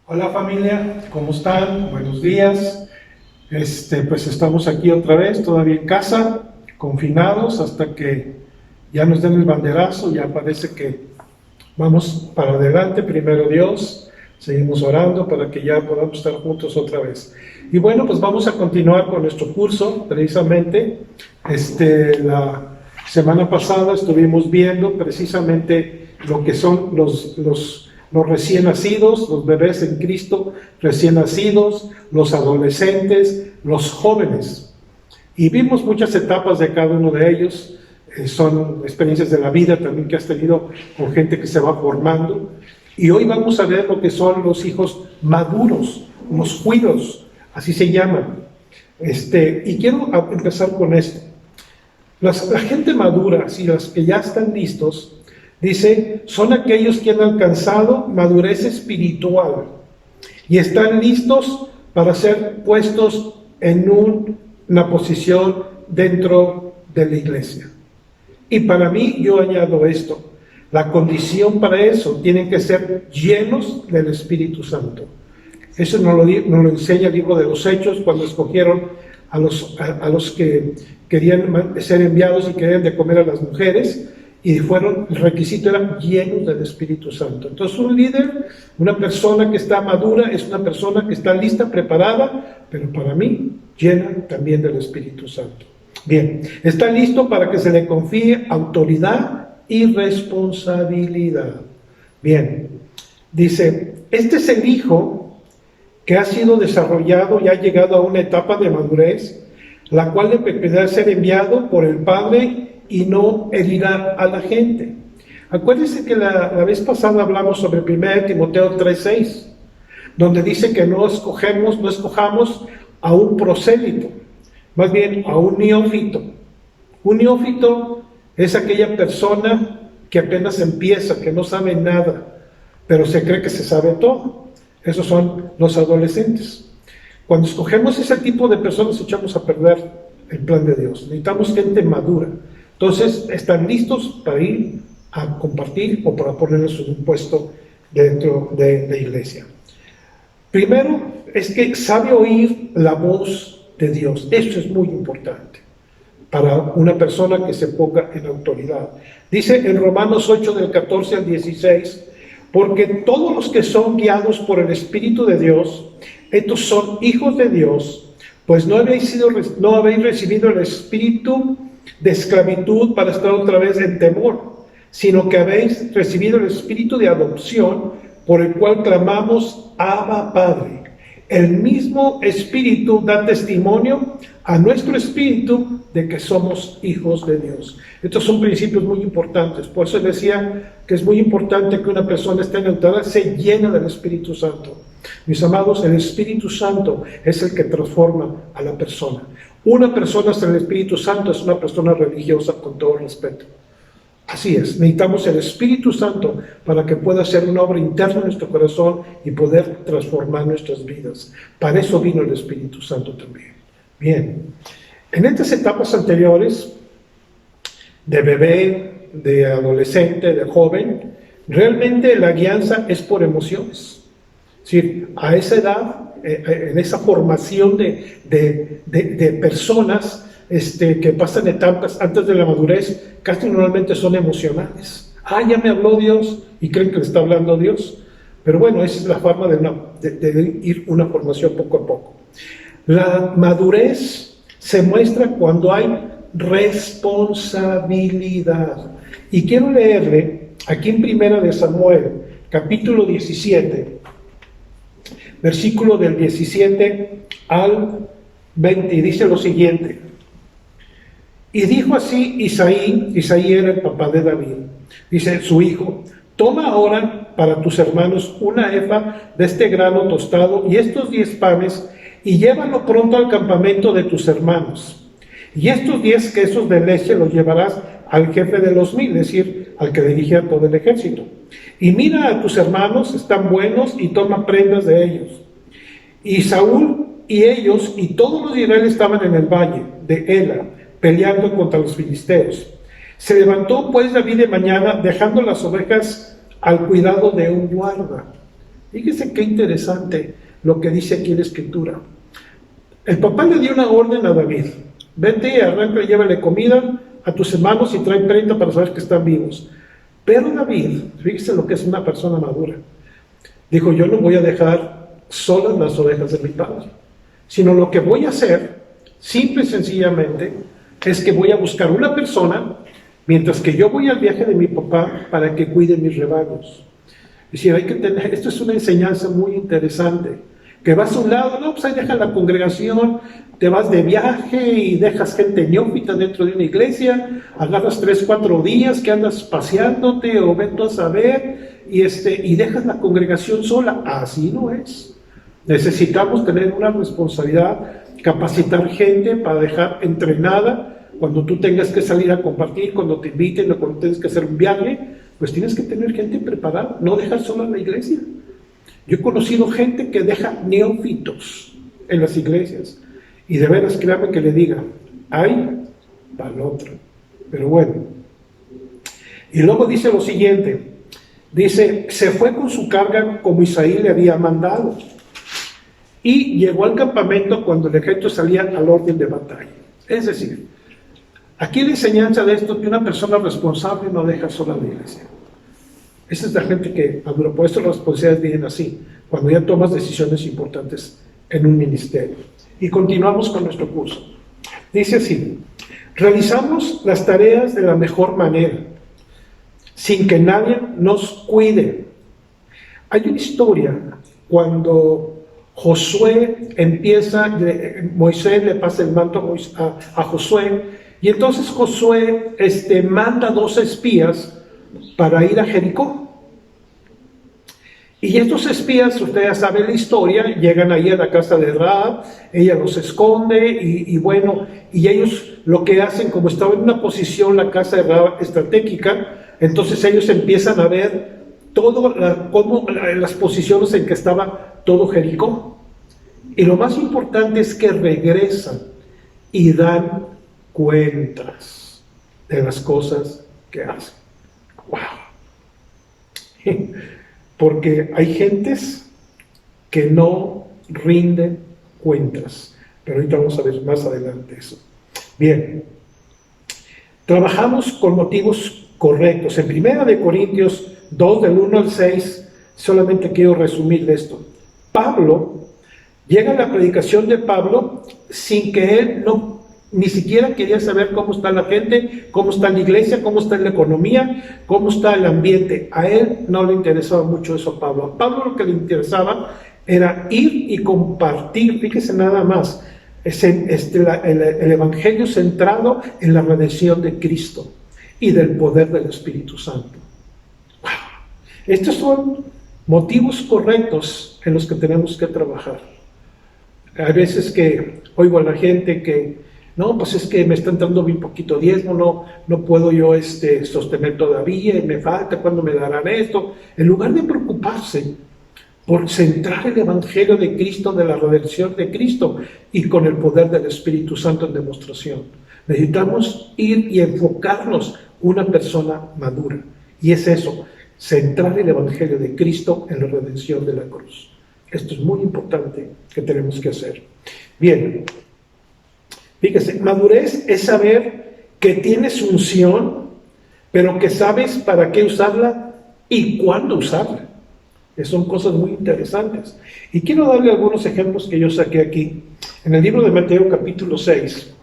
Hola familia, ¿cómo están? Buenos días. Pues estamos aquí otra vez, todavía en casa, confinados hasta que ya nos den el banderazo. Ya parece que vamos para adelante, primero Dios. Seguimos orando para que ya podamos estar juntos otra vez. Y bueno, pues vamos a continuar con nuestro curso, precisamente. La semana pasada estuvimos viendo precisamente lo que son los recién nacidos, los bebés en Cristo, recién nacidos, los adolescentes, los jóvenes. Y vimos muchas etapas de cada uno de ellos. Son experiencias de la vida también que has tenido con gente que se va formando. Y hoy vamos a ver lo que son los hijos maduros, los juidos, así se llaman. Y quiero empezar con esto. La gente madura, si los que ya están listos, dice, son aquellos que han alcanzado madurez espiritual y están listos para ser puestos en una posición dentro de la iglesia. Y para mí, yo añado esto, la condición para eso, tienen que ser llenos del Espíritu Santo. Eso nos lo enseña el libro de los Hechos, cuando escogieron a los que querían ser enviados y querían de comer a las mujeres, y el requisito era llenos del Espíritu Santo. Entonces un líder, una persona que está madura, es una persona que está lista, preparada, pero para mí, llena también del Espíritu Santo. Bien, está listo para que se le confíe autoridad y responsabilidad. Bien, dice, este es el hijo que ha sido desarrollado y ha llegado a una etapa de madurez, la cual le permitirá ser enviado por el Padre y no herirá a la gente. Acuérdense que la vez pasada hablamos sobre 1 Timoteo 3:6, donde dice que no escojamos a un prosélito, más bien a un neófito. Un neófito es aquella persona que apenas empieza, que no sabe nada, pero se cree que se sabe todo. Esos son los adolescentes. Cuando escogemos ese tipo de personas, echamos a perder el plan de Dios. Necesitamos gente madura. Entonces, están listos para ir a compartir o para ponerles un puesto dentro de la iglesia. Primero, es que sabe oír la voz de Dios. Eso es muy importante para una persona que se ponga en autoridad. Dice en Romanos 8, del 14 al 16, porque todos los que son guiados por el Espíritu de Dios, estos son hijos de Dios, pues no habéis recibido el espíritu de esclavitud para estar otra vez en temor, sino que habéis recibido el espíritu de adopción, por el cual clamamos, Abba, Padre. El mismo Espíritu da testimonio a nuestro espíritu de que somos hijos de Dios. Estos son principios muy importantes. Por eso decía que es muy importante que una persona esté en autoridad, se llena del Espíritu Santo. Mis amados, el Espíritu Santo es el que transforma a la persona. Una persona sin el Espíritu Santo es una persona religiosa, con todo respeto. Así es, necesitamos el Espíritu Santo para que pueda hacer una obra interna en nuestro corazón y poder transformar nuestras vidas. Para eso vino el Espíritu Santo también. Bien, en estas etapas anteriores, de bebé, de adolescente, de joven, realmente la guianza es por emociones. Es decir, a esa edad, en esa formación de personas que pasan etapas antes de la madurez, casi normalmente son emocionales. Ya me habló Dios, y creen que le está hablando Dios. Pero bueno, esa es la forma de ir una formación poco a poco. La madurez se muestra cuando hay responsabilidad. Y quiero leerle aquí en 1 de Samuel, capítulo 17, versículo del 17 al 20, y dice lo siguiente. Y dijo así Isaí era el papá de David, dice su hijo, toma ahora para tus hermanos una efa de este grano tostado y estos 10 panes, y llévalo pronto al campamento de tus hermanos. Y estos 10 quesos de leche los llevarás al jefe de los 1000, es decir, al que dirigía todo el ejército. Y mira a tus hermanos, están buenos, y toma prendas de ellos. Y Saúl y ellos y todos los israelitas estaban en el valle de Ela, peleando contra los filisteos. Se levantó pues David de mañana, dejando las ovejas al cuidado de un guarda. Fíjese qué interesante lo que dice aquí la Escritura. El papá le dio una orden a David: vete, arranca y llévale comida a tus hermanos y trae prenda para saber que están vivos. Pero David, fíjese lo que es una persona madura, dijo: yo no voy a dejar solas las ovejas de mi padre, sino lo que voy a hacer, simple y sencillamente, es que voy a buscar una persona, mientras que yo voy al viaje de mi papá, para que cuide mis rebaños. Es decir, hay que tener, esto es una enseñanza muy interesante, que vas a un lado, no, pues ahí dejas la congregación, te vas de viaje y dejas gente neófita dentro de una iglesia, agarras 3, 4 días que andas paseándote o ven tú a saber, y dejas la congregación sola. Así no es. Necesitamos tener una responsabilidad, capacitar gente para dejar entrenada cuando tú tengas que salir a compartir, cuando te inviten o cuando tienes que hacer un viaje, pues tienes que tener gente preparada, no dejar sola la iglesia. Yo he conocido gente que deja neófitos en las iglesias, y de veras, créame que le diga, hay para el otro. Pero bueno, y luego dice lo siguiente, dice: se fue con su carga como Isaí le había mandado, y llegó al campamento cuando el ejército salía al orden de batalla. Es decir, aquí la enseñanza de esto, que una persona responsable no deja sola la iglesia. Esa es la gente que madura. Por eso las responsabilidades vienen así, cuando ya tomas decisiones importantes en un ministerio. Y continuamos con nuestro curso. Dice así: realizamos las tareas de la mejor manera, sin que nadie nos cuide. Hay una historia cuando Josué empieza, Moisés le pasa el manto a Josué, y entonces Josué manda 2 espías para ir a Jericó. Y estos espías, ustedes ya saben la historia, llegan ahí a la casa de Rahab, ella los esconde, y bueno, y ellos lo que hacen, como estaba en una posición la casa de Rahab estratégica, entonces ellos empiezan a ver las posiciones en que estaba todo Jericó. Y lo más importante es que regresan y dan cuentas de las cosas que hacen. ¡Wow! Porque hay gentes que no rinden cuentas. Pero ahorita vamos a ver más adelante eso. Bien. Trabajamos con motivos correctos. En 1 Corintios 2, del 1 al 6, solamente quiero resumir esto. Pablo, llega a la predicación de Pablo sin que él ni siquiera quería saber cómo está la gente, cómo está la iglesia, cómo está la economía, cómo está el ambiente. A él no le interesaba mucho eso a Pablo. A Pablo lo que le interesaba era ir y compartir, fíjese nada más, el evangelio centrado en la redención de Cristo y del poder del Espíritu Santo. ¡Wow! Estos son motivos correctos en los que tenemos que trabajar. Hay veces que oigo a la gente que no, pues es que me está entrando bien poquito diezmo, no puedo yo sostener todavía, y me falta, ¿cuándo me darán esto? En lugar de preocuparse por centrar el evangelio de Cristo, de la redención de Cristo, y con el poder del Espíritu Santo en demostración, necesitamos ir y enfocarnos una persona madura. Y es eso, centrar el evangelio de Cristo en la redención de la cruz. Esto es muy importante que tenemos que hacer. Bien. Fíjese, madurez es saber que tienes unción, pero que sabes para qué usarla y cuándo usarla. Son cosas muy interesantes. Y quiero darle algunos ejemplos que yo saqué aquí. En el libro de Mateo capítulo 6.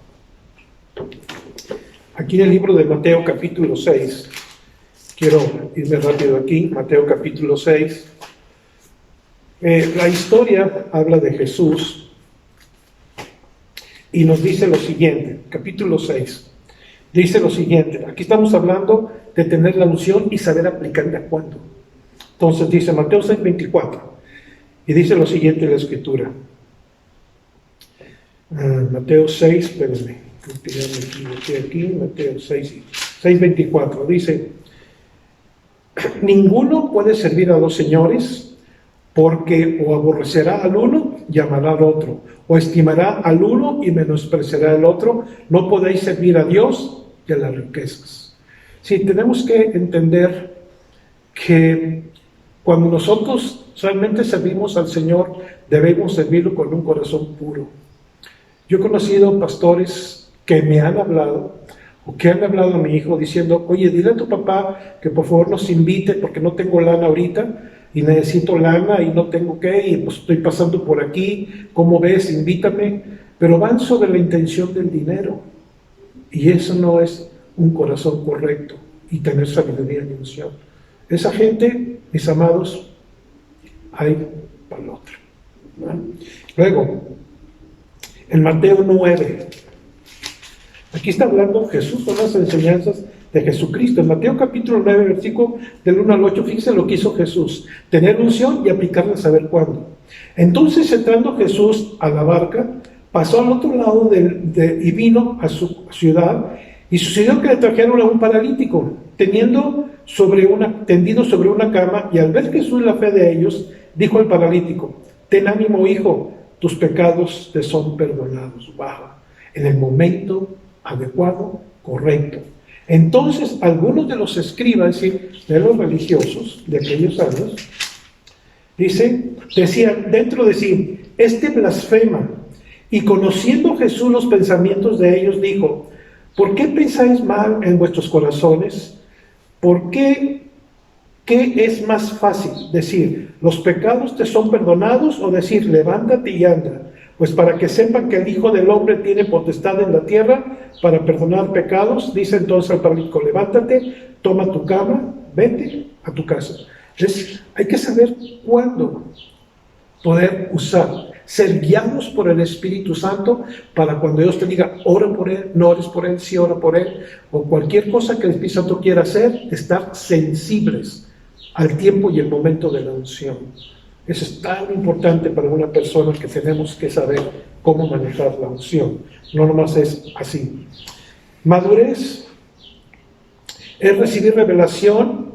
Aquí en el libro de Mateo capítulo 6. Quiero irme rápido aquí. Mateo capítulo 6. La historia habla de Jesús. Y nos dice lo siguiente, capítulo 6, dice lo siguiente, aquí estamos hablando de tener la unción y saber aplicarla cuándo. Entonces dice Mateo 6, 24, y dice lo siguiente en la escritura. Mateo 6, espérenme, aquí, Mateo 6, 24, dice: ninguno puede servir a 2 señores, porque o aborrecerá al uno y amará al otro, o estimará al uno y menospreciará al otro. No podéis servir a Dios y a las riquezas. Sí, tenemos que entender que cuando nosotros realmente servimos al Señor, debemos servirlo con un corazón puro. Yo he conocido pastores que me han hablado, o que han hablado a mi hijo diciendo, oye, dile a tu papá que por favor nos invite porque no tengo lana ahorita y necesito lana y no tengo qué, y pues estoy pasando por aquí, ¿cómo ves? Invítame. Pero van sobre la intención del dinero, y eso no es un corazón correcto y tener sabiduría y unción. Esa gente, mis amados, hay para la otra, ¿no? Luego, en Mateo 9, aquí está hablando Jesús con las enseñanzas de Jesucristo. En Mateo capítulo 9, versículo del 1 al 8, fíjense lo que hizo Jesús: tener unción y aplicarla a saber cuándo. Entonces, entrando Jesús a la barca, pasó al otro lado y vino a su ciudad, y sucedió que le trajeron a un paralítico, tendido sobre una cama, y al ver Jesús la fe de ellos, dijo al paralítico: ten ánimo, hijo, tus pecados te son perdonados. Baja en el momento adecuado, correcto. Entonces algunos de los escribas, es decir, de los religiosos de aquellos años, decían dentro de sí, este blasfema. Y conociendo Jesús los pensamientos de ellos, dijo: ¿por qué pensáis mal en vuestros corazones? ¿Por qué? ¿Qué es más fácil? Decir, los pecados te son perdonados, o decir, levántate y anda. Pues para que sepan que el Hijo del Hombre tiene potestad en la tierra para perdonar pecados, dice entonces al paralítico: levántate, toma tu cama, vete a tu casa. Entonces, hay que saber cuándo poder usar, ser guiados por el Espíritu Santo, para cuando Dios te diga, ora por Él, no ores por Él, sí ora por Él, o cualquier cosa que el Espíritu Santo quiera hacer, estar sensibles al tiempo y el momento de la unción. Eso es tan importante para una persona, que tenemos que saber cómo manejar la unción. No nomás es así. Madurez es recibir revelación,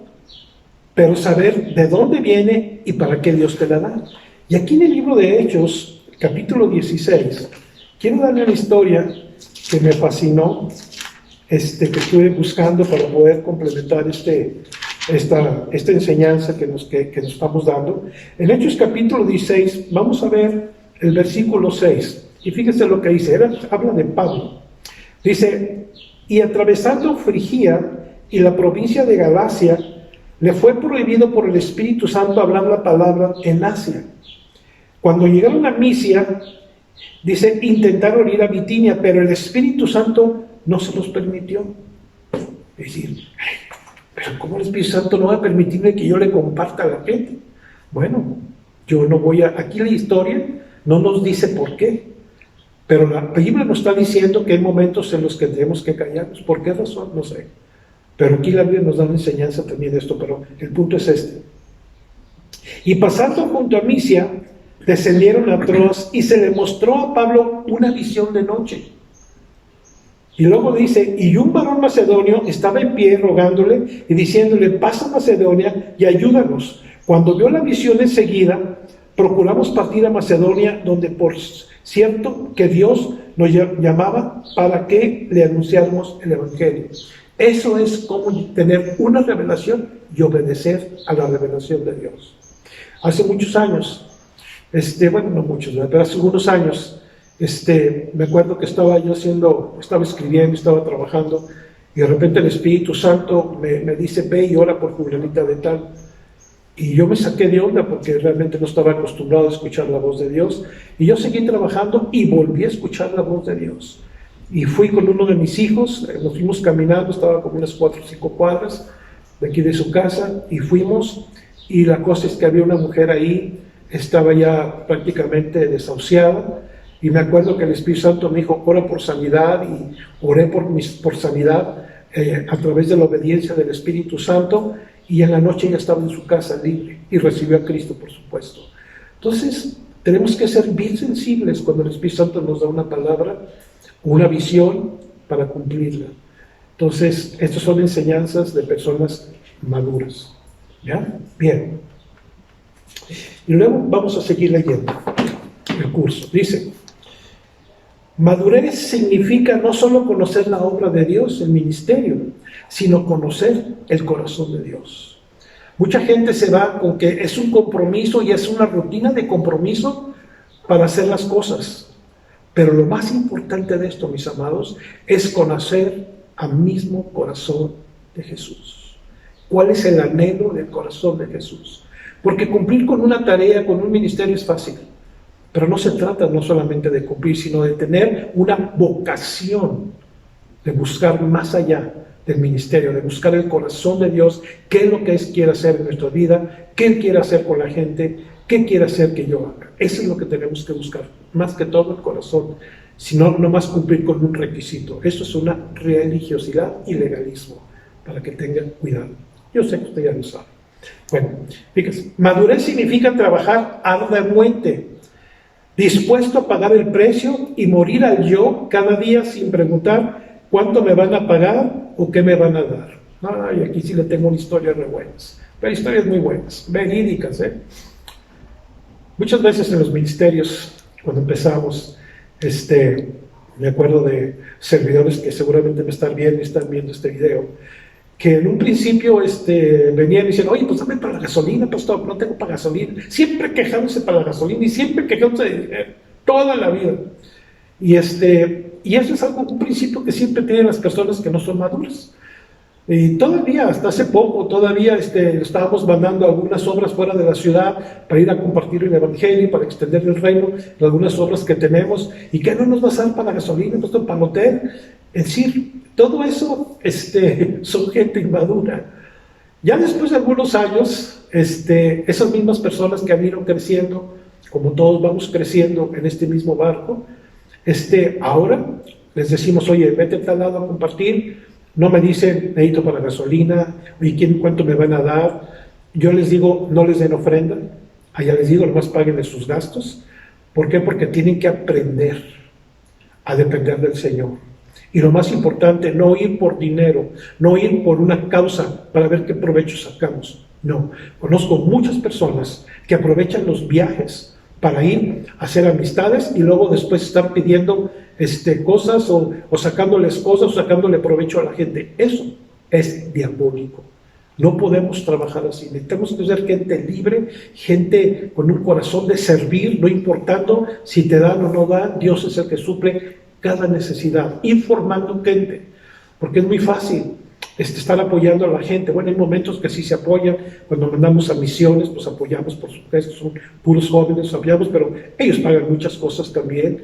pero saber de dónde viene y para qué Dios te la da. Y aquí en el libro de Hechos, capítulo 16, quiero darle una historia que me fascinó, que estuve buscando para poder complementar esta enseñanza que nos estamos dando. En Hechos capítulo 16, vamos a ver el versículo 6, y fíjense lo que dice, habla de Pablo. Dice, y atravesando Frigia y la provincia de Galacia, le fue prohibido por el Espíritu Santo hablar la palabra en Asia. Cuando llegaron a Misia, dice, intentaron ir a Bitinia, pero el Espíritu Santo no se los permitió. Es decir, pero ¿cómo el Espíritu Santo no va a permitirme que yo le comparta a la gente? Bueno, yo no voy aquí la historia no nos dice por qué, pero la Biblia nos está diciendo que hay momentos en los que tenemos que callarnos. ¿Por qué razón? No sé. Pero aquí la Biblia nos da una enseñanza también de esto, pero el punto es este. Y pasando junto a Misia, descendieron a Troas, y se le mostró a Pablo una visión de noche. Y luego dice, y un varón macedonio estaba en pie rogándole y diciéndole, pasa a Macedonia y ayúdanos. Cuando vio la visión enseguida, procuramos partir a Macedonia, donde por cierto que Dios nos llamaba para que le anunciáramos el Evangelio. Eso es como tener una revelación y obedecer a la revelación de Dios. Hace muchos años, bueno, no muchos, pero hace unos años, me acuerdo que estaba escribiendo, estaba trabajando, y de repente el Espíritu Santo me dice, ve y ora por Julianita de tal. Y yo me saqué de onda porque realmente no estaba acostumbrado a escuchar la voz de Dios. Y yo seguí trabajando y volví a escuchar la voz de Dios. Y fui con uno de mis hijos, nos fuimos caminando, estaba como unas 4 o 5 cuadras de aquí de su casa, y fuimos, y la cosa es que había una mujer ahí, estaba ya prácticamente desahuciada, y me acuerdo que el Espíritu Santo me dijo, ora por sanidad, y oré por sanidad a través de la obediencia del Espíritu Santo, y en la noche ella estaba en su casa libre, y recibió a Cristo, por supuesto. Entonces, tenemos que ser bien sensibles cuando el Espíritu Santo nos da una palabra, una visión, para cumplirla. Entonces, estas son enseñanzas de personas maduras. ¿Ya? Bien. Y luego vamos a seguir leyendo el curso. Dice, madurez significa no solo conocer la obra de Dios, el ministerio, sino conocer el corazón de Dios. Mucha gente se va con que es un compromiso y es una rutina de compromiso para hacer las cosas. Pero lo más importante de esto, mis amados, es conocer al mismo corazón de Jesús. ¿Cuál es el anhelo del corazón de Jesús? Porque cumplir con una tarea, con un ministerio es fácil. Pero no se trata no solamente de cumplir, sino de tener una vocación, de buscar más allá del ministerio, de buscar el corazón de Dios, qué es lo que Él quiere hacer en nuestra vida, qué Él quiere hacer con la gente, qué quiere hacer que yo haga. Eso es lo que tenemos que buscar, más que todo el corazón, sino no más cumplir con un requisito. Esto es una religiosidad y legalismo, para que tengan cuidado. Yo sé que usted ya lo sabe. Bueno, fíjense, madurez significa trabajar arduamente, dispuesto a pagar el precio y morir al yo cada día sin preguntar cuánto me van a pagar o qué me van a dar. Ay, aquí sí le tengo una historia re buenas, pero historias muy buenas, verídicas, ¿eh? Muchas veces en los ministerios, cuando empezamos, me acuerdo de servidores que seguramente me están viendo este video, que en un principio venían y decían, oye, pues dame para la gasolina, pastor, no tengo para gasolina. Siempre quejándose para la gasolina y siempre quejándose toda la vida. Y eso es un principio que siempre tienen las personas que no son maduras. Y todavía, hasta hace poco, todavía estábamos mandando algunas obras fuera de la ciudad para ir a compartir el evangelio, para extender el reino, de algunas obras que tenemos, y que no nos va a dar para la gasolina, pastor, para el hotel. Es decir, todo eso son gente inmadura. Ya después de algunos años, esas mismas personas que han ido creciendo, como todos vamos creciendo en este mismo barco, ahora les decimos, oye, vete a tal lado a compartir. No me dicen, necesito para gasolina, oye, ¿cuánto me van a dar? Yo les digo, no les den ofrenda. Allá les digo, nomás paguen de sus gastos. ¿Por qué? Porque tienen que aprender a depender del Señor. Y lo más importante, no ir por dinero, no ir por una causa para ver qué provecho sacamos. No, conozco muchas personas que aprovechan los viajes para ir a hacer amistades y luego después estar pidiendo cosas o sacándoles cosas o sacándole provecho a la gente. Eso es diabólico. No podemos trabajar así. Necesitamos que ser gente libre, gente con un corazón de servir, no importando si te dan o no dan. Dios es el que suple cada necesidad, informando gente, porque es muy fácil estar apoyando a la gente. Bueno, hay momentos que sí se apoyan, cuando mandamos a misiones, pues apoyamos, por supuesto, son puros jóvenes, apoyamos, pero ellos pagan muchas cosas también.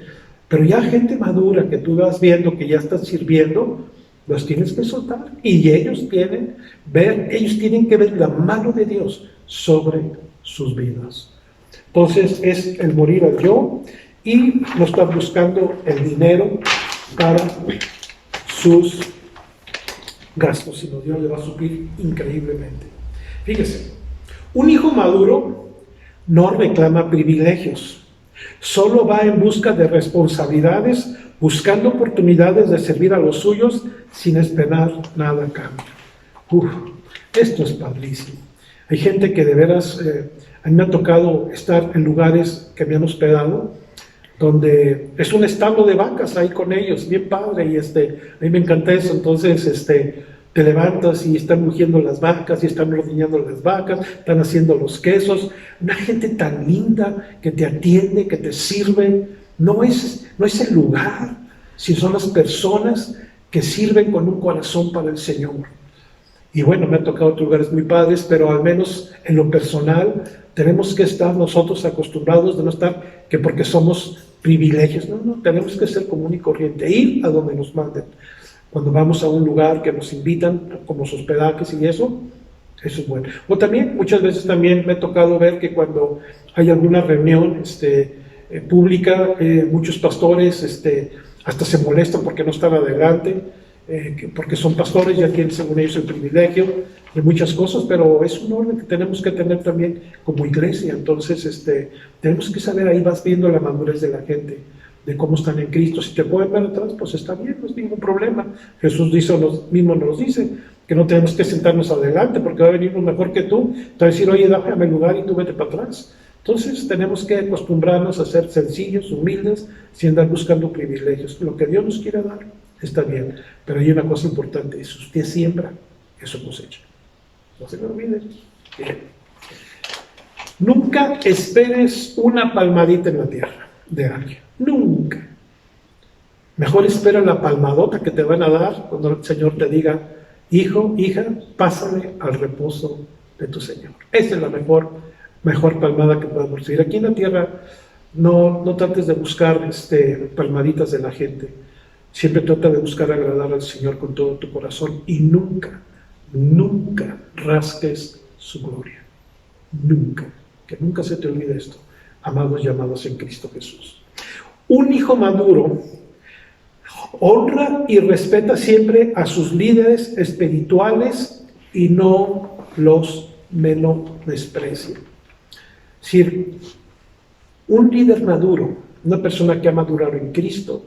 Pero ya gente madura que tú vas viendo que ya están sirviendo, los tienes que soltar, y ellos tienen que ver la mano de Dios sobre sus vidas. Entonces es el morir al yo, y no estar buscando el dinero para sus gastos, sino Dios le va a suplir increíblemente. Fíjese, un hijo maduro no reclama privilegios, solo va en busca de responsabilidades, buscando oportunidades de servir a los suyos sin esperar nada a cambio. Esto es padrísimo. Hay gente que de veras, a mí me ha tocado estar en lugares que me han hospedado, donde es un establo de vacas ahí con ellos, bien padre, y a mí me encanta eso. Entonces te levantas y están mugiendo las vacas, y están ordeñando las vacas, están haciendo los quesos, una gente tan linda que te atiende, que te sirve. No es el lugar, sino son las personas que sirven con un corazón para el Señor. Y bueno, me ha tocado otros lugares muy padres, pero al menos en lo personal tenemos que estar nosotros acostumbrados de no estar que porque somos privilegios. No, tenemos que ser común y corriente, ir a donde nos manden. Cuando vamos a un lugar que nos invitan, como los hospedajes y eso es bueno. O también, muchas veces también me ha tocado ver que cuando hay alguna reunión pública, muchos pastores hasta se molestan porque no están adelante, porque son pastores, ya tienen según ellos el privilegio de muchas cosas, pero es un orden que tenemos que tener también como iglesia. Entonces tenemos que saber, ahí vas viendo la madurez de la gente, de cómo están en Cristo. Si te pueden ver atrás, pues está bien, no es ningún problema. Jesús mismo nos dice que no tenemos que sentarnos adelante porque va a venir uno mejor que tú, te va a decir, oye, déjame el lugar y tú vete para atrás. Entonces tenemos que acostumbrarnos a ser sencillos, humildes, sin andar buscando privilegios. Lo que Dios nos quiere dar está bien, pero hay una cosa importante: si usted siembra, eso cosecha. No se lo olvide. Bien. Nunca esperes una palmadita en la tierra de alguien. Nunca. Mejor espera la palmadota que te van a dar cuando el Señor te diga, hijo, hija, pásale al reposo de tu Señor. Esa es la mejor palmada que podemos recibir. Aquí en la tierra no trates de buscar palmaditas de la gente. Siempre trata de buscar agradar al Señor con todo tu corazón y nunca rasques su gloria. Nunca. Que nunca se te olvide esto, amados y amadas en Cristo Jesús. Un hijo maduro honra y respeta siempre a sus líderes espirituales y no los menosprecia. Es decir, un líder maduro, una persona que ha madurado en Cristo,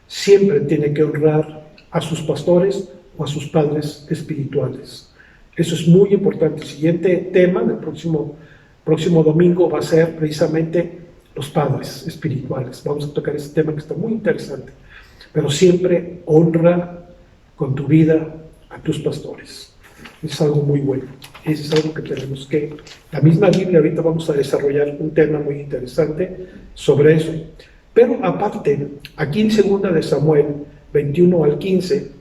siempre tiene que honrar a sus pastores o a sus padres espirituales. Eso es muy importante. El siguiente tema del próximo domingo va a ser precisamente los padres espirituales. Vamos a tocar este tema que está muy interesante. Pero siempre honra con tu vida a tus pastores. Es algo muy bueno. Eso es algo que tenemos que... La misma Biblia, ahorita vamos a desarrollar un tema muy interesante sobre eso. Pero aparte, aquí en 2 de Samuel 21 al 15,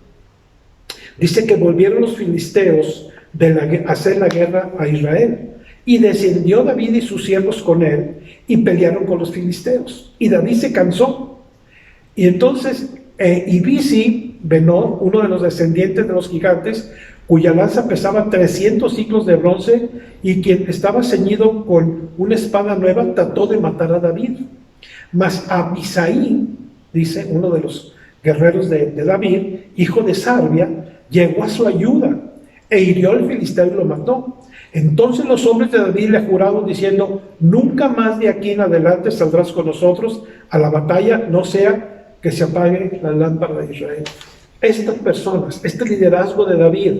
dice que volvieron los filisteos a hacer la guerra a Israel. Y descendió David y sus siervos con él y pelearon con los filisteos. Y David se cansó. Y entonces Ibisi, Benor, uno de los descendientes de los gigantes, cuya lanza pesaba 300 ciclos de bronce y quien estaba ceñido con una espada nueva, trató de matar a David. Mas Abisai, dice uno de los guerreros de David, hijo de Sarbia, llegó a su ayuda e hirió al filisteo y lo mató. Entonces los hombres de David le juraron diciendo, nunca más de aquí en adelante saldrás con nosotros a la batalla, no sea que se apague la lámpara de Israel. Estas personas, este liderazgo de David,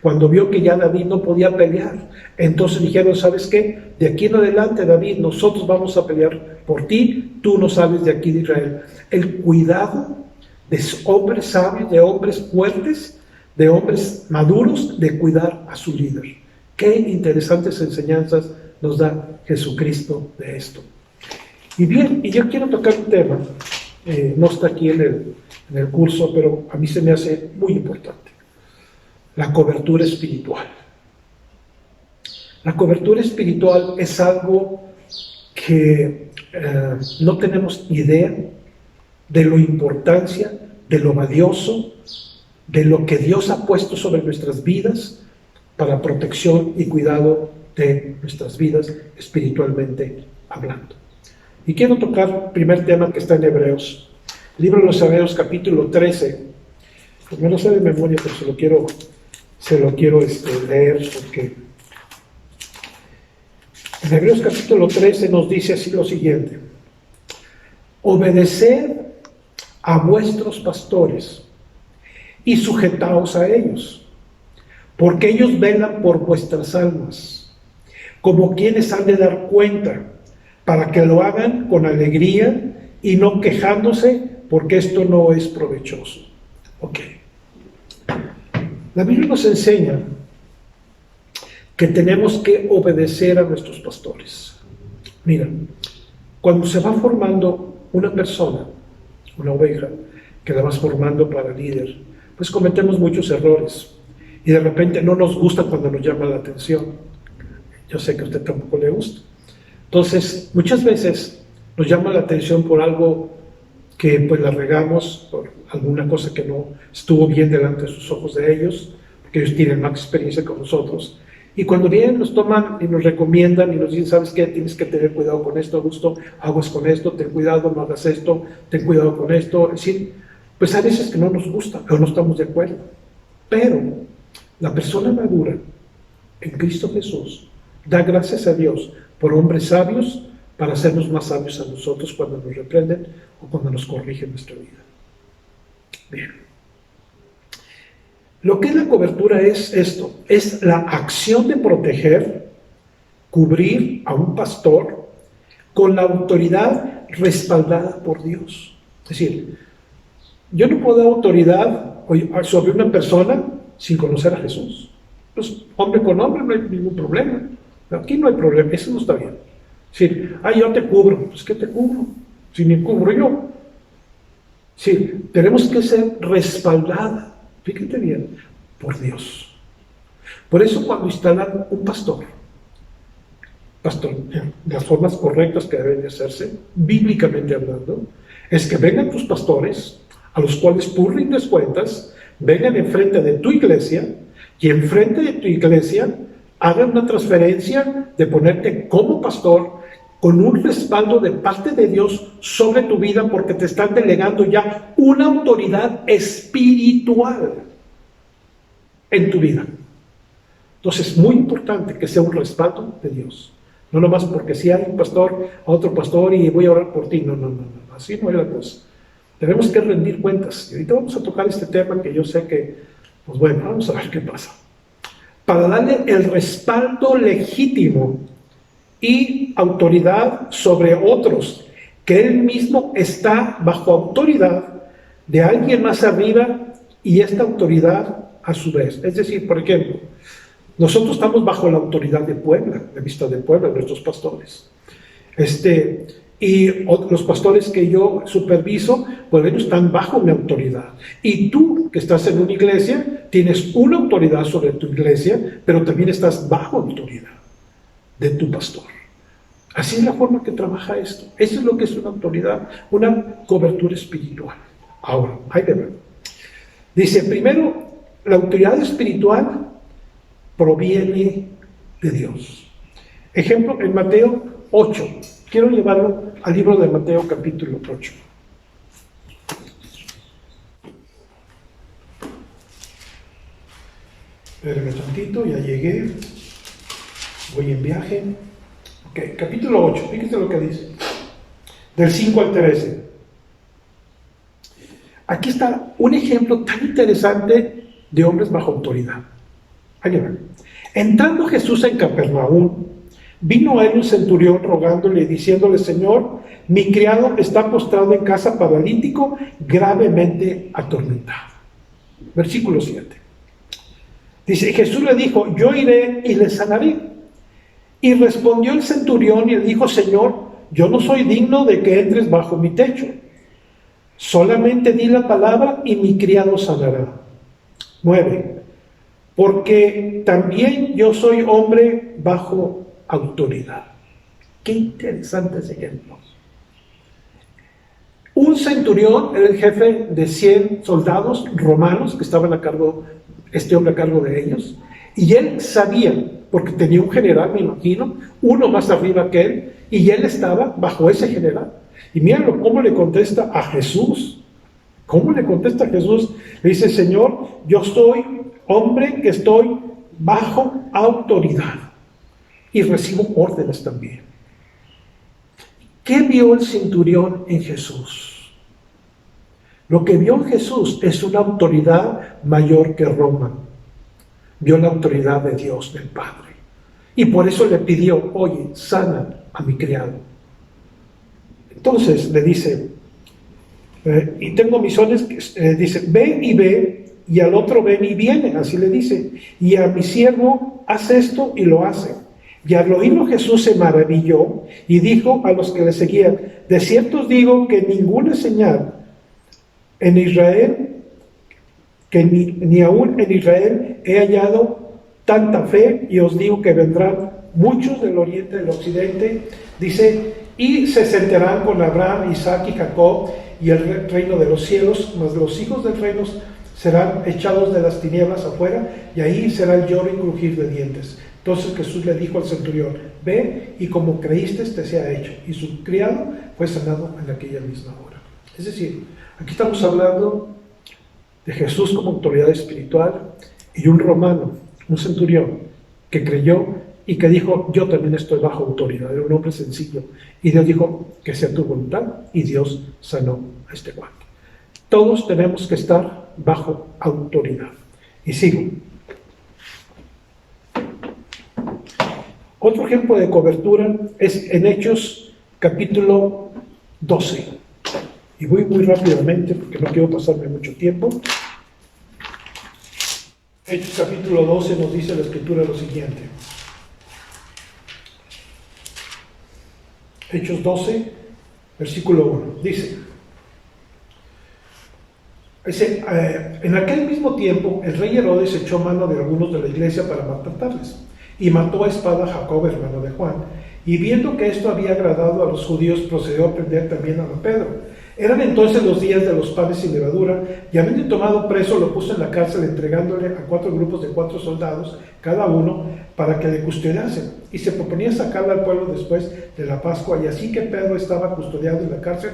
cuando vio que ya David no podía pelear, entonces dijeron, ¿sabes qué? De aquí en adelante, David, nosotros vamos a pelear por ti, tú no sales de aquí de Israel. El cuidado de hombres sabios, de hombres fuertes, de hombres maduros, de cuidar a su líder. Qué interesantes enseñanzas nos da Jesucristo de esto. Y bien, y yo quiero tocar un tema, no está aquí en el curso, pero a mí se me hace muy importante. La cobertura espiritual. La cobertura espiritual es algo que no tenemos idea de lo importancia, de lo valioso, de lo que Dios ha puesto sobre nuestras vidas para protección y cuidado de nuestras vidas espiritualmente hablando. Y quiero tocar el primer tema que está en Hebreos. El libro de los Hebreos, capítulo 13. Pues me lo sé de memoria, pero se lo quiero leer porque en Hebreos capítulo 13 nos dice así lo siguiente: obedeced a vuestros pastores y sujetaos a ellos, porque ellos velan por vuestras almas, como quienes han de dar cuenta, para que lo hagan con alegría y no quejándose, porque esto no es provechoso. Ok. La Biblia nos enseña que tenemos que obedecer a nuestros pastores. Mira, cuando se va formando una persona, una oveja, que la vas formando para líder, pues cometemos muchos errores. Y de repente no nos gusta cuando nos llama la atención. Yo sé que a usted tampoco le gusta. Entonces, muchas veces nos llama la atención por algo que pues la regamos, por alguna cosa que no estuvo bien delante de sus ojos de ellos, porque ellos tienen más experiencia que nosotros. Y cuando vienen, nos toman y nos recomiendan y nos dicen, ¿sabes qué? Tienes que tener cuidado con esto, Augusto, aguas con esto, ten cuidado, no hagas esto, ten cuidado con esto. Es decir, pues hay veces que no nos gusta o no estamos de acuerdo. Pero la persona madura en Cristo Jesús da gracias a Dios por hombres sabios para hacernos más sabios a nosotros cuando nos reprenden o cuando nos corrigen nuestra vida. Bien. Lo que es la cobertura es esto, es la acción de proteger, cubrir a un pastor con la autoridad respaldada por Dios. Es decir, yo no puedo dar autoridad sobre una persona sin conocer a Jesús. Pues hombre con hombre no hay ningún problema. Aquí no hay problema, eso no está bien. Sí, yo te cubro, pues ¿qué te cubro? Si ni cubro yo. Sí, tenemos que ser respaldados, fíjate bien, por Dios. Por eso cuando instalan un pastor, de las formas correctas que deben de hacerse, bíblicamente hablando, es que vengan tus pastores, a los cuales tú rindes cuentas, vengan enfrente de tu iglesia, y enfrente de tu iglesia hagan una transferencia de ponerte como pastor, con un respaldo de parte de Dios sobre tu vida, porque te están delegando ya una autoridad espiritual en tu vida. Entonces es muy importante que sea un respaldo de Dios. No nomás porque si hay un pastor, a otro pastor y voy a orar por ti. No, así no es la cosa. Tenemos que rendir cuentas. Y ahorita vamos a tocar este tema que yo sé que, pues bueno, vamos a ver qué pasa. Para darle el respaldo legítimo y autoridad sobre otros, que él mismo está bajo autoridad de alguien más arriba y esta autoridad a su vez. Es decir, por ejemplo, nosotros estamos bajo la autoridad de Puebla, de Vista de Puebla, nuestros pastores. Y los pastores que yo superviso, pues ellos están bajo mi autoridad. Y tú, que estás en una iglesia, tienes una autoridad sobre tu iglesia, pero también estás bajo autoridad de tu pastor. Así es la forma que trabaja esto. Eso es lo que es una autoridad, una cobertura espiritual. Ahora, hay que ver. Dice, primero, la autoridad espiritual proviene de Dios. Ejemplo, en Mateo 8. Quiero llevarlo al libro de Mateo capítulo 8. Espérenme tantito, ya llegué. Voy en viaje. Ok, capítulo 8, fíjense lo que dice. Del 5 al 13. Aquí está un ejemplo tan interesante de hombres bajo autoridad. Ahí va. Entrando Jesús en Capernaum, vino a él un centurión rogándole y diciéndole: Señor, mi criado está postrado en casa paralítico, gravemente atormentado. Versículo 7. Dice, Jesús le dijo: yo iré y le sanaré. Y respondió el centurión y le dijo: Señor, yo no soy digno de que entres bajo mi techo. Solamente di la palabra y mi criado sanará. 9. Porque también yo soy hombre bajo autoridad. Qué interesante ese ejemplo. Un centurión era el jefe de 100 soldados romanos que estaban a cargo, este hombre a cargo de ellos, y él sabía, porque tenía un general, me imagino, uno más arriba que él, y él estaba bajo ese general. Y mírenlo cómo le contesta a Jesús. ¿Cómo le contesta a Jesús? Le dice: Señor, yo soy hombre que estoy bajo autoridad y recibo órdenes también. ¿Qué vio el centurión en Jesús? Lo que vio en Jesús es una autoridad mayor que Roma. Vio la autoridad de Dios, del Padre. Y por eso le pidió: oye, sana a mi criado. Entonces le dice, y tengo misiones, dice, ven y ve, y al otro ven y viene, así le dice. Y a mi siervo, haz esto, y lo hace. Y al oírlo Jesús se maravilló y dijo a los que le seguían: de cierto os digo que ninguna señal en Israel, que ni aún en Israel he hallado tanta fe, y os digo que vendrán muchos del oriente, del occidente, dice, y se sentarán con Abraham, Isaac y Jacob, y el reino de los cielos, mas los hijos del reino serán echados de las tinieblas afuera, y ahí será el lloro y crujir de dientes. Entonces Jesús le dijo al centurión: ve, y como creíste te sea hecho. Y su criado fue sanado en aquella misma hora. Es decir, aquí estamos hablando de Jesús como autoridad espiritual y un romano, un centurión, que creyó y que dijo: yo también estoy bajo autoridad. Era un hombre sencillo. Y Dios dijo: que sea tu voluntad, y Dios sanó a este cuate. Todos tenemos que estar bajo autoridad. Y sigo. Otro ejemplo de cobertura es en Hechos capítulo 12. Y voy muy rápidamente porque no quiero pasarme mucho tiempo. Hechos capítulo 12 nos dice la Escritura lo siguiente. Hechos 12, versículo 1. Dice, en aquel mismo tiempo el rey Herodes echó mano de algunos de la iglesia para matarles, y mató a espada a Jacob, hermano de Juan. Y viendo que esto había agradado a los judíos, procedió a prender también a Pedro. Eran entonces los días de los panes sin levadura, y habiendo tomado preso, lo puso en la cárcel, entregándole a 4 grupos de 4 soldados, cada uno, para que le custodiasen. Y se proponía sacarle al pueblo después de la Pascua, y así que Pedro estaba custodiado en la cárcel,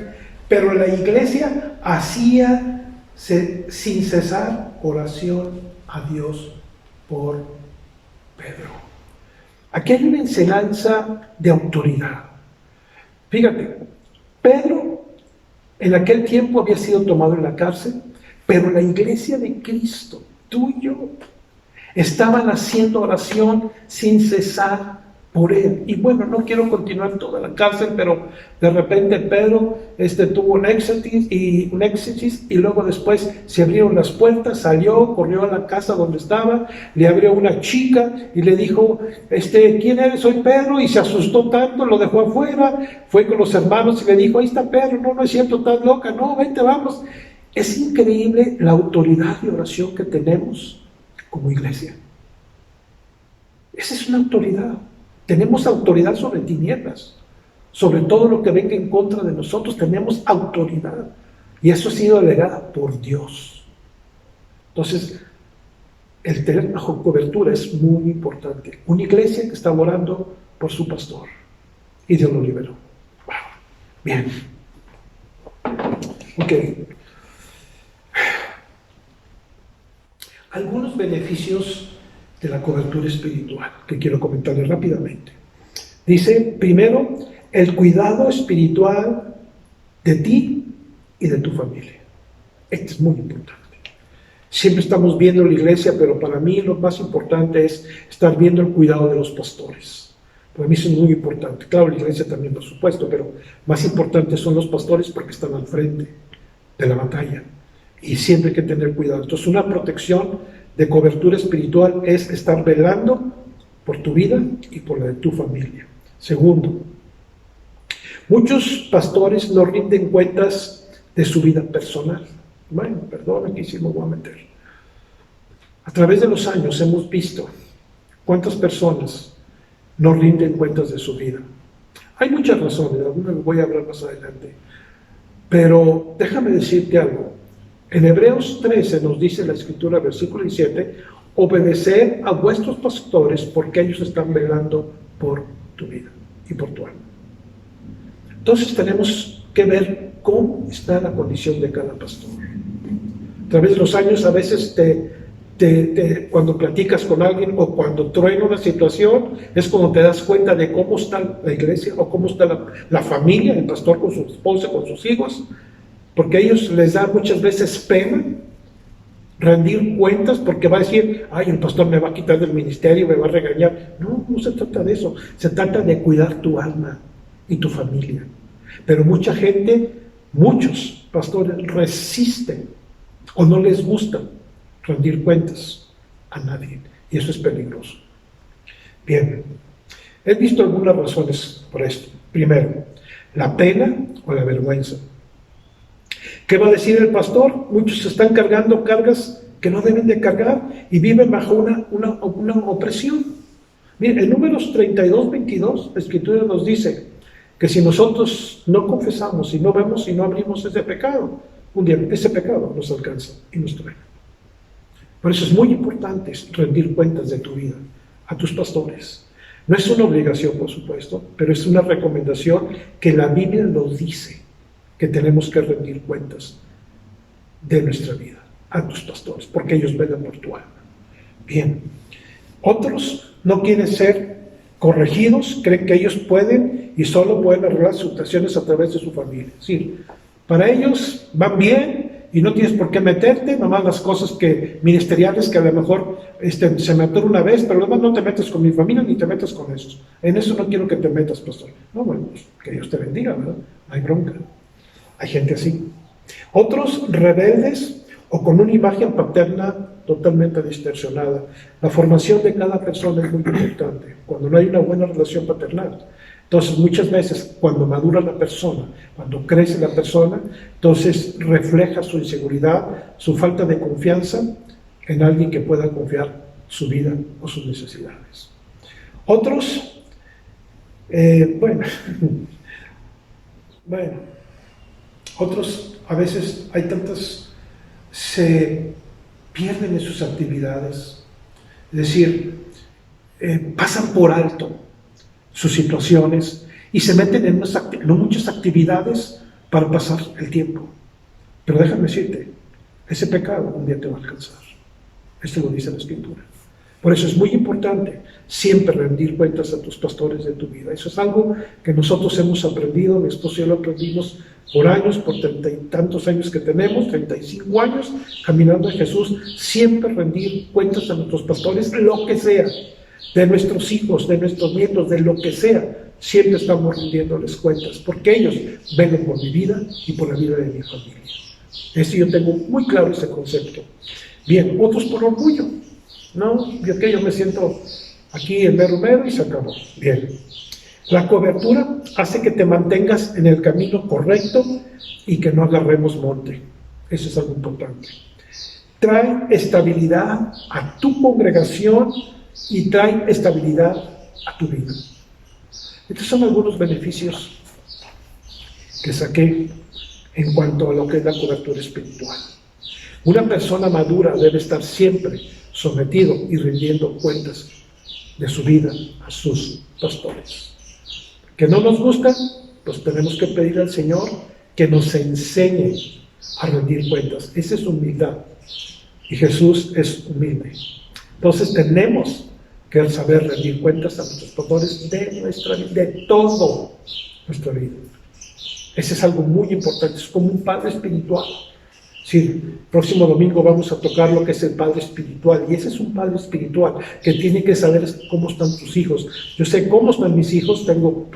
pero la iglesia hacía sin cesar oración a Dios por Pedro. Aquí hay una enseñanza de autoridad. Fíjate, Pedro en aquel tiempo había sido tomado en la cárcel, pero la iglesia de Cristo, tú y yo, estaban haciendo oración sin cesar por él. Y bueno, no quiero continuar toda la cárcel, pero de repente Pedro tuvo un éxtasis y luego después se abrieron las puertas, salió, corrió a la casa donde estaba, le abrió una chica y le dijo, ¿quién eres? Soy Pedro, y se asustó tanto, lo dejó afuera, fue con los hermanos y le dijo, ahí está Pedro, no es cierto, estás loca, no, vente, vamos. Es increíble la autoridad de oración que tenemos como iglesia. Esa es una autoridad. Tenemos autoridad sobre tinieblas, sobre todo lo que venga en contra de nosotros, tenemos autoridad. Y eso ha sido delegada por Dios. Entonces, el tener bajo cobertura es muy importante. Una iglesia que está orando por su pastor. Y Dios lo liberó. Wow. Bien. Ok. Algunos beneficios de la cobertura espiritual que quiero comentarles rápidamente. Dice, primero, el cuidado espiritual de ti y de tu familia. Esto es muy importante. Siempre estamos viendo la iglesia, pero para mí lo más importante es estar viendo el cuidado de los pastores. Para mí eso es muy importante. Claro, la iglesia también, por supuesto, pero más importantes son los pastores porque están al frente de la batalla. Y siempre hay que tener cuidado. Entonces, una protección de cobertura espiritual es estar velando por tu vida y por la de tu familia. Segundo, muchos pastores no rinden cuentas de su vida personal. Bueno, perdón, aquí sí me voy a meter. A través de los años hemos visto cuántas personas no rinden cuentas de su vida. Hay muchas razones, algunas voy a hablar más adelante. Pero déjame decirte algo. En Hebreos 13 nos dice la Escritura, versículo 17, obedeced a vuestros pastores porque ellos están velando por tu vida y por tu alma. Entonces tenemos que ver cómo está la condición de cada pastor. A través de los años a veces cuando platicas con alguien o cuando truena una situación, es cuando te das cuenta de cómo está la iglesia o cómo está la familia, el pastor con su esposa, con sus hijos, porque a ellos les da muchas veces pena rendir cuentas porque va a decir, ay, el pastor me va a quitar del ministerio, me va a regañar. No, no se trata de eso, se trata de cuidar tu alma y tu familia. Pero mucha gente, muchos pastores resisten o no les gusta rendir cuentas a nadie, y eso es peligroso. Bien, he visto algunas razones por esto. Primero, la pena o la vergüenza. ¿Qué va a decir el pastor? Muchos están cargando cargas que no deben de cargar y viven bajo una opresión. Miren, en Números 32:22, la Escritura nos dice que si nosotros no confesamos, si no vemos, si no abrimos ese pecado, un día ese pecado nos alcanza y nos trae. Por eso es muy importante rendir cuentas de tu vida a tus pastores. No es una obligación, por supuesto, pero es una recomendación que la Biblia nos dice, que tenemos que rendir cuentas de nuestra vida a tus pastores, porque ellos velan por tu alma. Bien, otros no quieren ser corregidos, creen que ellos pueden y solo pueden arreglar sus situaciones a través de su familia. Sí, para ellos van bien y no tienes por qué meterte, nomás las cosas ministeriales que a lo mejor se me atoró una vez, pero además no te metes con mi familia ni te metas con esos. En eso no quiero que te metas, pastor. No, bueno, pues que Dios te bendiga, ¿verdad? No hay bronca. Hay gente así. Otros rebeldes o con una imagen paterna totalmente distorsionada. La formación de cada persona es muy importante. Cuando no hay una buena relación paternal, Entonces, muchas veces, cuando madura la persona, cuando crece la persona, entonces refleja su inseguridad, su falta de confianza en alguien que pueda confiar su vida o sus necesidades. Otros, otros a veces se pierden en sus actividades, es decir, pasan por alto sus situaciones y se meten en muchas actividades para pasar el tiempo. Pero déjame decirte, ese pecado un día te va a alcanzar. Esto lo dice la Escritura. Por eso es muy importante siempre rendir cuentas a tus pastores de tu vida. Eso es algo que nosotros hemos aprendido, mi esposo y yo lo aprendimos por años, por 30 y tantos años que tenemos, 35 años caminando en Jesús, siempre rendir cuentas a nuestros pastores, lo que sea, de nuestros hijos, de nuestros nietos, de lo que sea, siempre estamos rindiéndoles cuentas, porque ellos velen por mi vida y por la vida de mi familia. Yo tengo muy claro ese concepto. Bien, otros por orgullo. No, yo me siento aquí el mero y se acabó. Bien. La cobertura hace que te mantengas en el camino correcto y que no agarremos monte. Eso es algo importante. Trae estabilidad a tu congregación y trae estabilidad a tu vida. Estos son algunos beneficios que saqué en cuanto a lo que es la cobertura espiritual. Una persona madura debe estar siempre sometido y rindiendo cuentas de su vida a sus pastores. ¿Que no nos gusta? Pues tenemos que pedir al Señor que nos enseñe a rendir cuentas. Esa es humildad. Y Jesús es humilde. Entonces tenemos que saber rendir cuentas a nuestros pastores de todo nuestra vida. Ese es algo muy importante. Es como un padre espiritual. Sí, próximo domingo vamos a tocar lo que es el padre espiritual, y ese es un padre espiritual que tiene que saber cómo están tus hijos. Yo sé cómo están mis hijos, tengo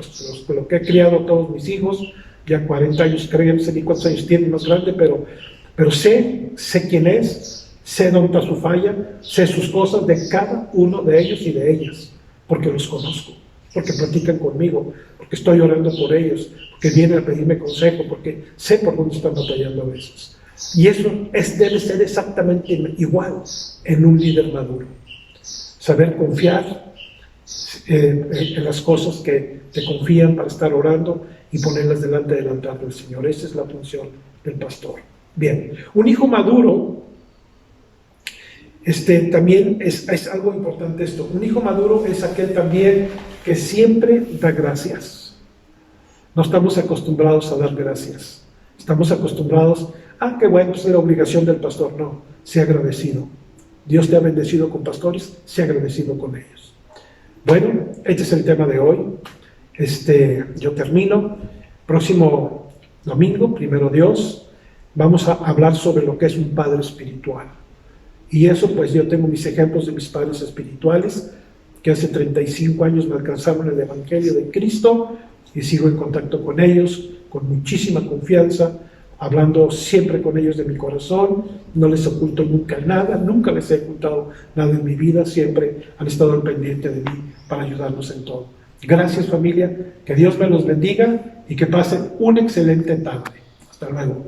lo que he criado a todos mis hijos, ya 40 años, creo, no sé ni cuántos años tiene más grande, pero sé quién es, sé dónde está su falla, sé sus cosas de cada uno de ellos y de ellas, porque los conozco, porque platican conmigo, porque estoy orando por ellos, porque vienen a pedirme consejo, porque sé por dónde están batallando a veces. Y eso debe ser exactamente igual en un líder maduro. Saber confiar en las cosas que te confían para estar orando y ponerlas delante del altar del Señor. Esa es la función del pastor. Bien, un hijo maduro, también es algo importante esto. Un hijo maduro es aquel también que siempre da gracias. No estamos acostumbrados a dar gracias. Estamos acostumbrados qué bueno, pues es la obligación del pastor. No, sea agradecido. Dios te ha bendecido con pastores, sea agradecido con ellos. Bueno, este es el tema de hoy. Yo termino. Próximo domingo, primero Dios, vamos a hablar sobre lo que es un padre espiritual. Y eso, pues yo tengo mis ejemplos de mis padres espirituales, que hace 35 años me alcanzaron el Evangelio de Cristo, y sigo en contacto con ellos, con muchísima confianza, hablando siempre con ellos de mi corazón, no les oculto nunca nada, nunca les he ocultado nada en mi vida, siempre han estado al pendiente de mí para ayudarnos en todo. Gracias, familia, que Dios me los bendiga y que pasen una excelente tarde. Hasta luego.